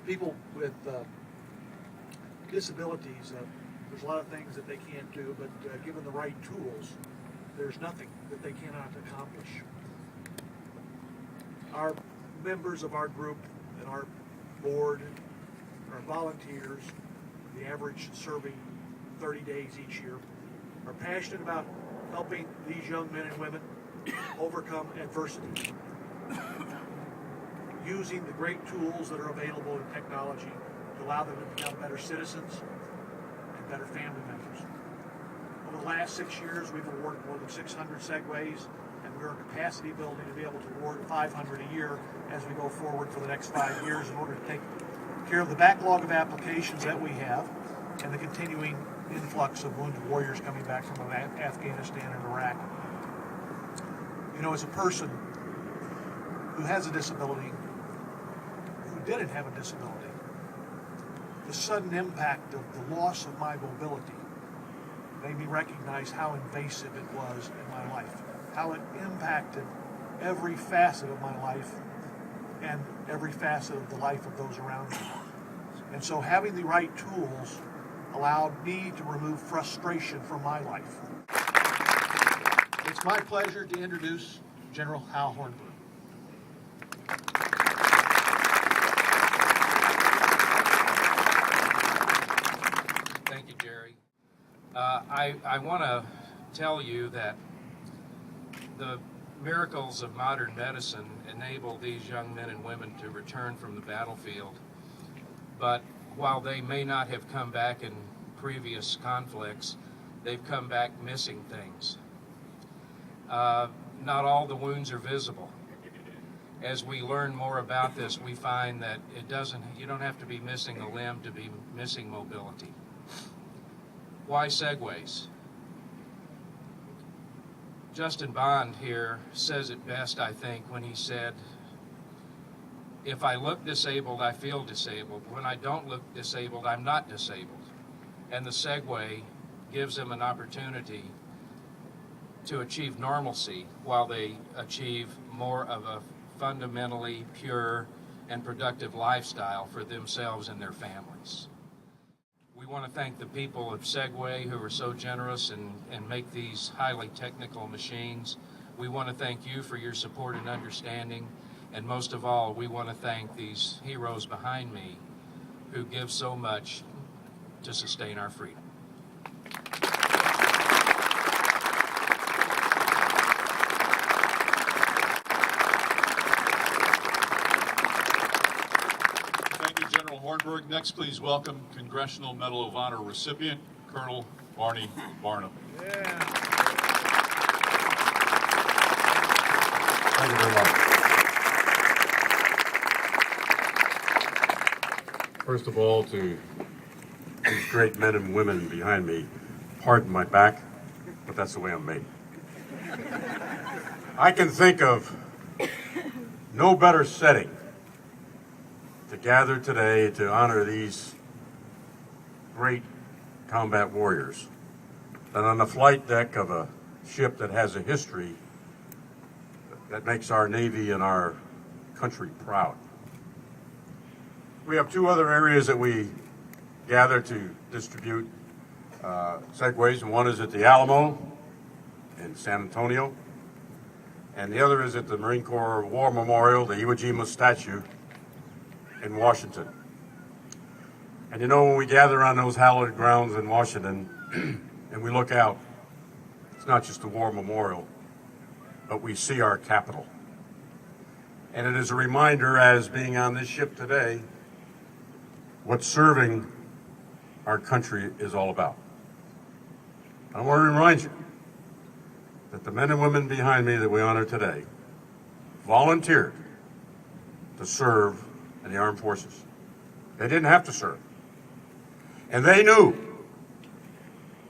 people with disabilities, there's a lot of things that they can't do, but given the right tools, there's nothing that they cannot accomplish. Our members of our group and our board, our volunteers, the average serving 30 days each year, are passionate about helping these young men and women overcome adversity, using the great tools that are available in technology to allow them to become better citizens and better family members. Over the last 6 years, we've awarded more than 600 Segways, and we're in capacity building to be able to award 500 a year as we go forward for the next 5 years in order to take care of the backlog of applications that we have and the continuing influx of wounded warriors coming back from Afghanistan and Iraq. You know, as a person who has a disability, who didn't have a disability, the sudden impact of the loss of my mobility made me recognize how invasive it was in my life, how it impacted every facet of my life and every facet of the life of those around me. And so having the right tools allowed me to remove frustration from my life. It's my pleasure to introduce General Hal Hornburg. Thank you, Jerry. I want to tell you that the miracles of modern medicine enable these young men and women to return from the battlefield. But while they may not have come back in previous conflicts, they've come back missing things. Not all the wounds are visible. As we learn more about this, we find that you don't have to be missing a limb to be missing mobility. Why Segways? Justin Bond here says it best, I think, when he said, if I look disabled, I feel disabled. When I don't look disabled, I'm not disabled. And the Segway gives them an opportunity to achieve normalcy while they achieve more of a fundamentally pure and productive lifestyle for themselves and their families. We want to thank the people of Segway who are so generous and make these highly technical machines. We want to thank you for your support and understanding. And most of all, we want to thank these heroes behind me who give so much to sustain our freedom. Thank you, General Hornburg. Next, please welcome Congressional Medal of Honor recipient, Colonel Barney Barnum. Yeah. Thank you very much. First of all, to these great men and women behind me, pardon my back, but that's the way I'm made. I can think of no better setting to gather today to honor these great combat warriors than on the flight deck of a ship that has a history that makes our Navy and our country proud. We have two other areas that we gather to distribute Segways, and one is at the Alamo in San Antonio, and the other is at the Marine Corps War Memorial, the Iwo Jima statue in Washington. And you know, when we gather on those hallowed grounds in Washington and we look out, it's not just a war memorial, but we see our capital. And it is a reminder, as being on this ship today, what serving our country is all about. I want to remind you that the men and women behind me that we honor today volunteered to serve in the armed forces. They didn't have to serve. And they knew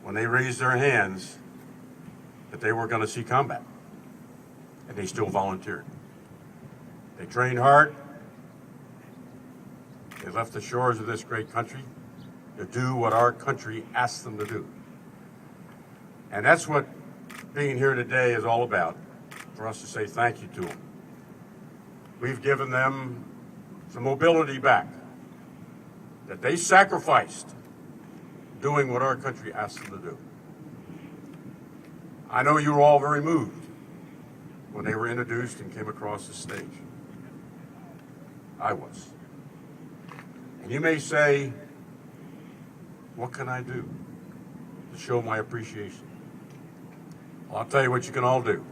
when they raised their hands that they were going to see combat. And they still volunteered. They trained hard. They left the shores of this great country to do what our country asked them to do. And that's what being here today is all about, for us to say thank you to them. We've given them some mobility back that they sacrificed doing what our country asked them to do. I know you were all very moved when they were introduced and came across the stage. I was. And you may say, what can I do to show my appreciation? Well, I'll tell you what you can all do.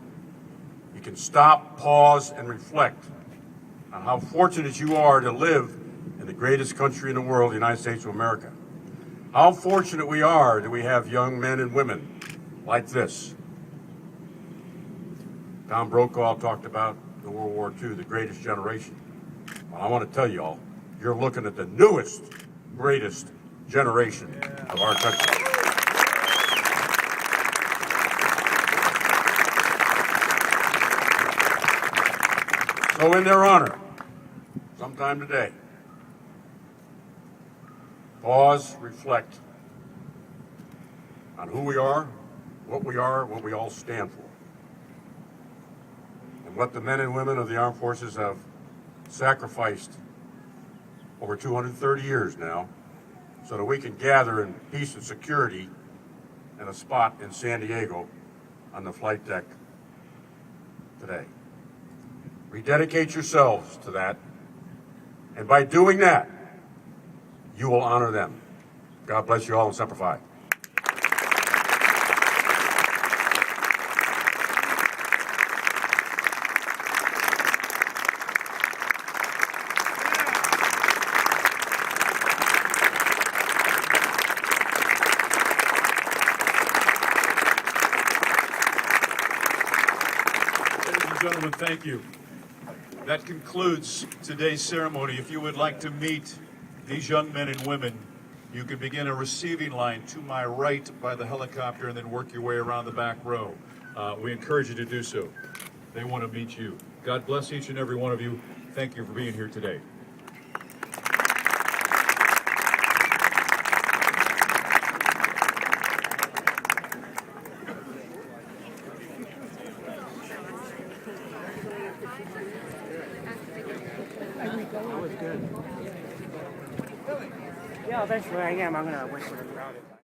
You can stop, pause, and reflect on how fortunate you are to live in the greatest country in the world, the United States of America. How fortunate we are that we have young men and women like this. Tom Brokaw talked about the World War II, the greatest generation. Well, I want to tell you all, you're looking at the newest, greatest generation of our country. So in their honor, sometime today, pause, reflect on who we are, what we all stand for, and what the men and women of the armed forces have sacrificed over 230 years now, so that we can gather in peace and security in a spot in San Diego on the flight deck today. Rededicate yourselves to that, and by doing that, you will honor them. God bless you all, and Semper Fi. Ladies and gentlemen, thank you. That concludes today's ceremony. If you would like to meet these young men and women, you can begin a receiving line to my right by the helicopter and then work your way around the back row. We encourage you to do so. They want to meet you. God bless each and every one of you. Thank you for being here today. Yeah, eventually I am. I'm going to wait for the crowd.